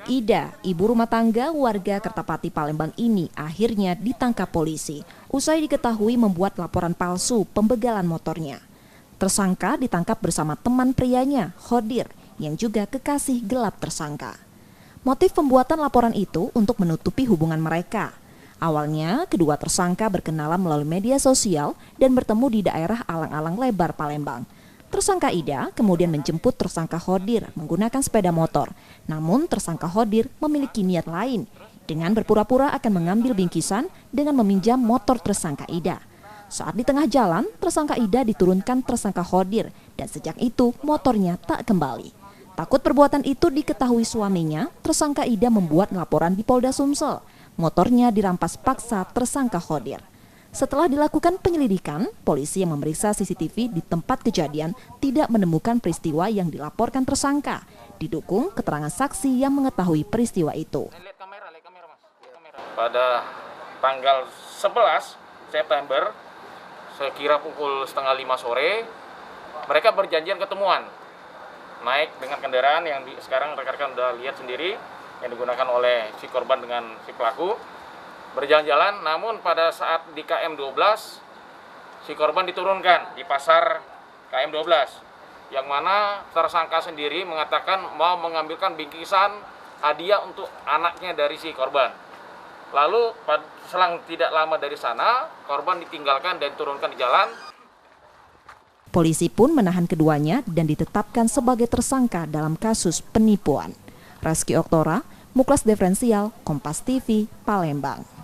Ida, ibu rumah tangga warga Kertapati, Palembang ini akhirnya ditangkap polisi usai diketahui membuat laporan palsu pembegalan motornya. Tersangka ditangkap bersama teman prianya, Khodir, yang juga kekasih gelap tersangka. Motif pembuatan laporan itu untuk menutupi hubungan mereka. Awalnya, kedua tersangka berkenalan melalui media sosial dan bertemu di daerah Alang-Alang Lebar, Palembang. Tersangka Ida kemudian menjemput tersangka Khodir menggunakan sepeda motor. Namun tersangka Khodir memiliki niat lain dengan berpura-pura akan mengambil bingkisan dengan meminjam motor tersangka Ida. Saat di tengah jalan, tersangka Ida diturunkan tersangka Khodir dan sejak itu motornya tak kembali. Takut perbuatan itu diketahui suaminya, tersangka Ida membuat laporan di Polda Sumsel. Motornya dirampas paksa tersangka Khodir. Setelah dilakukan penyelidikan, polisi yang memeriksa CCTV di tempat kejadian tidak menemukan peristiwa yang dilaporkan tersangka. Didukung keterangan saksi yang mengetahui peristiwa itu. Pada tanggal 11 September, sekira pukul 4:30 sore, mereka berjanjian ketemuan. Naik dengan kendaraan yang sekarang rekan-rekan sudah lihat sendiri, yang digunakan oleh si korban dengan si pelaku. Berjalan-jalan, namun pada saat di KM 12, si korban diturunkan di pasar KM 12, yang mana tersangka sendiri mengatakan mau mengambilkan bingkisan hadiah untuk anaknya dari si korban. Lalu selang tidak lama dari sana, korban ditinggalkan dan diturunkan di jalan. Polisi pun menahan keduanya dan ditetapkan sebagai tersangka dalam kasus penipuan. Reski Oktora, Muklas Diferensial, Kompas TV, Palembang.